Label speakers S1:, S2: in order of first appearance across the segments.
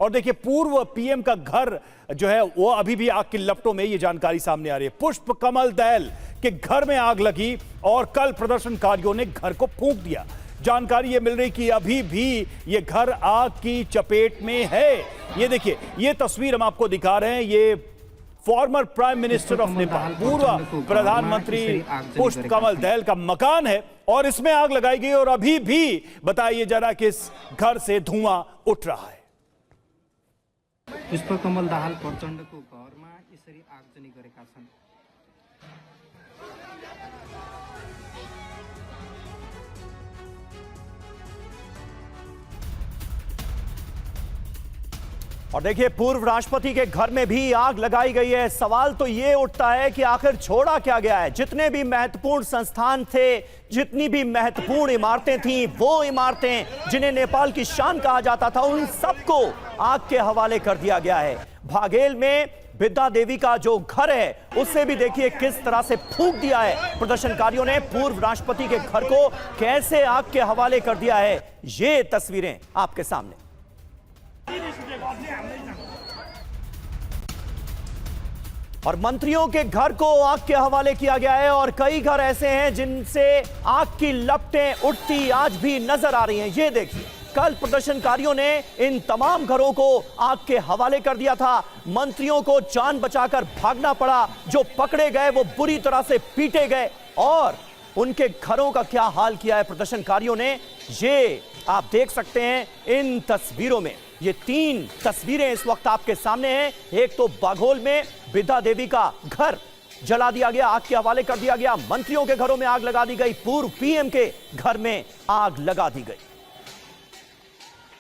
S1: और देखिए पूर्व पीएम का घर जो है वो अभी भी आग की लपटों में, ये जानकारी सामने आ रही है। पुष्प कमल दहल के घर में आग लगी और कल प्रदर्शनकारियों ने घर को फूंक दिया। जानकारी ये मिल रही कि अभी भी ये घर आग की चपेट में है। ये देखिए, ये तस्वीर हम आपको दिखा रहे हैं। ये former prime minister of Nepal, पूर्व प्रधानमंत्री पुष्प कमल दहल का मकान है और इसमें आग लगाई गई और अभी भी बताइए जरा कि इस घर से धुआं उठ रहा है।
S2: पुष्प कमल दाहाल प्रचण्डको घरमा यसरी आगजनी गरेका छन्।
S3: और देखिए पूर्व राष्ट्रपति के घर में भी आग लगाई गई है। सवाल तो ये उठता है कि आखिर छोड़ा क्या गया है। जितने भी महत्वपूर्ण संस्थान थे, जितनी भी महत्वपूर्ण इमारतें थीं, वो इमारतें जिन्हें नेपाल की शान कहा जाता था, उन सबको आग के हवाले कर दिया गया है। भागेल में विद्या देवी का जो घर है उससे भी देखिए किस तरह से फूंक दिया है प्रदर्शनकारियों ने। पूर्व राष्ट्रपति के घर को कैसे आग के हवाले कर दिया है, ये तस्वीरें आपके सामने। और मंत्रियों के घर को आग के हवाले किया गया है और कई घर ऐसे हैं जिनसे आग की लपटें उठती आज भी नजर आ रही हैं। ये देखिए, कल प्रदर्शनकारियों ने इन तमाम घरों को आग के हवाले कर दिया था। मंत्रियों को जान बचाकर भागना पड़ा। जो पकड़े गए वो बुरी तरह से पीटे गए और उनके घरों का क्या हाल किया है प्रदर्शनकारियों ने, ये आप देख सकते हैं इन तस्वीरों में। ये 3 तस्वीरें इस वक्त आपके सामने हैं। एक तो बाघोल में विद्या देवी का घर जला दिया गया, आग के हवाले कर दिया गया। मंत्रियों के घरों में आग लगा दी गई। पूर्व पीएम के घर में आग लगा दी गई।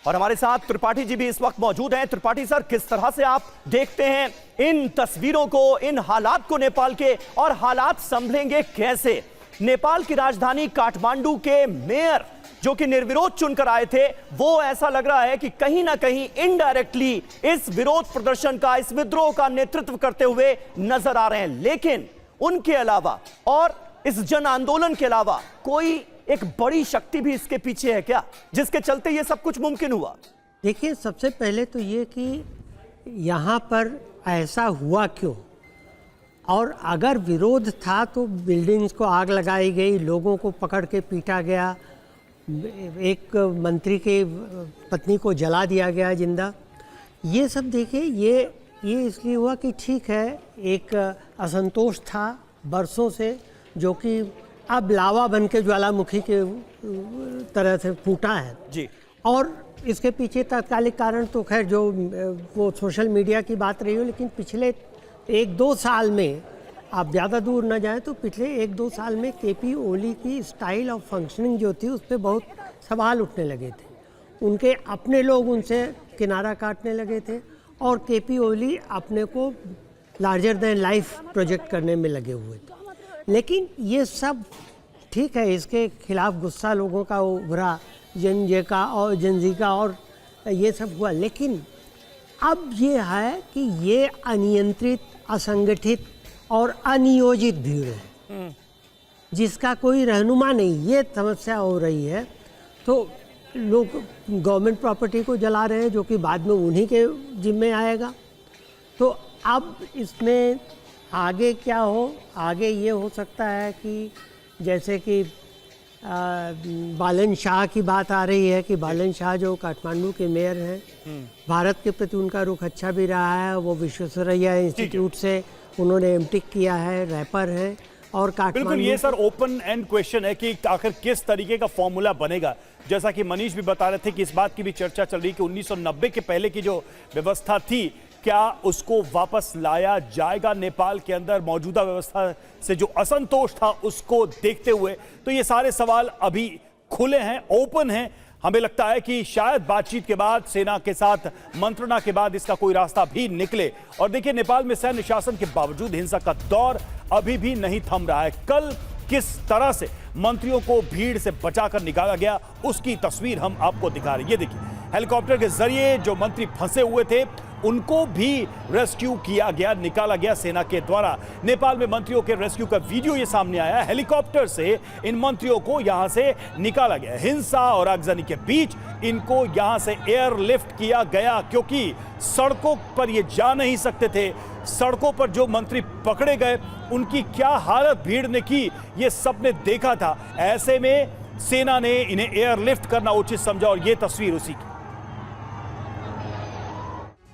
S3: और हमारे साथ त्रिपाठी जी भी इस वक्त मौजूद हैं। त्रिपाठी सर, किस तरह से आप देखते हैं इन तस्वीरों को, इन हालात को नेपाल के, और हालात संभलेंगे कैसे? नेपाल की राजधानी काठमांडू के मेयर जो कि निर्विरोध चुनकर आए थे, वो ऐसा लग रहा है कि कहीं ना कहीं इनडायरेक्टली इस विरोध प्रदर्शन का, इस विद्रोह का नेतृत्व करते हुए नजर आ रहे हैं। लेकिन उनके अलावा और इस जन आंदोलन के अलावा कोई एक बड़ी शक्ति भी इसके पीछे है क्या, जिसके चलते ये सब कुछ मुमकिन हुआ?
S4: देखिए, सबसे पहले तो ये कि यहाँ पर ऐसा हुआ क्यों, और अगर विरोध था तो बिल्डिंग्स को आग लगाई गई, लोगों को पकड़ के पीटा गया, एक मंत्री के पत्नी को जला दिया गया जिंदा। ये सब देखिए, ये इसलिए हुआ कि ठीक है, एक असंतोष था बरसों से जो कि अब लावा बन के ज्वालामुखी के तरह से फूटा है
S3: जी। और
S4: इसके पीछे तात्कालिक कारण तो खैर जो वो सोशल मीडिया की बात रही हो, लेकिन पिछले 1-2 साल में, आप ज़्यादा दूर न जाएं तो पिछले 1-2 साल में केपी ओली की स्टाइल ऑफ फंक्शनिंग जो थी उस पर बहुत सवाल उठने लगे थे। उनके अपने लोग उनसे किनारा काटने लगे थे और केपी ओली अपने को लार्जर देन लाइफ प्रोजेक्ट करने में लगे हुए थे। लेकिन ये सब ठीक है, इसके खिलाफ गुस्सा लोगों का उभरा, जनजे का और जनजी का, और ये सब हुआ। लेकिन अब ये है कि ये अनियंत्रित, असंगठित और अनियोजित भीड़ है जिसका कोई रहनुमा नहीं, ये समस्या हो रही है। तो लोग गवर्नमेंट प्रॉपर्टी को जला रहे हैं जो कि बाद में उन्हीं के जिम्मे आएगा। तो अब इसमें आगे क्या हो, आगे ये हो सकता है कि जैसे कि बालन शाह की बात आ रही है कि बालन शाह जो काठमांडू के मेयर हैं, भारत के प्रति उनका रुख अच्छा भी रहा है। वो विश्वेश्वरैया इंस्टीट्यूट से उन्होंने एमटेक किया है, रैपर है। और
S1: बिल्कुल, ये सर ओपन एंड क्वेश्चन है कि आखिर किस तरीके का फॉर्मूला बनेगा। जैसा कि मनीष भी बता रहे थे कि इस बात की भी चर्चा चल रही कि 1990 के पहले की जो व्यवस्था थी, क्या उसको वापस लाया जाएगा नेपाल के अंदर? मौजूदा व्यवस्था से जो असंतोष था उसको देखते हुए तो ये सारे सवाल अभी खुले हैं, ओपन हैं। हमें लगता है कि शायद बातचीत के बाद, सेना के साथ मंत्रणा के बाद इसका कोई रास्ता भी निकले। और देखिए, नेपाल में सैन्य शासन के बावजूद हिंसा का दौर अभी भी नहीं थम रहा है। कल किस तरह से मंत्रियों को भीड़ से बचाकर निकाला गया, उसकी तस्वीर हम आपको दिखा रहे हैं। ये देखिए, हेलीकॉप्टर के जरिए जो मंत्री फंसे हुए थे उनको भी रेस्क्यू किया गया, निकाला गया सेना के द्वारा। नेपाल में मंत्रियों के रेस्क्यू का वीडियो ये सामने आया। हेलीकॉप्टर से इन मंत्रियों को यहां से निकाला गया। हिंसा और आगजनी के बीच इनको यहां से एयरलिफ्ट किया गया, क्योंकि सड़कों पर ये जा नहीं सकते थे। सड़कों पर जो मंत्री पकड़े गए उनकी क्या हालत भीड़ ने की, ये सबने देखा था। ऐसे में सेना ने इन्हें एयरलिफ्ट करना उचित समझा और ये तस्वीर उसी की।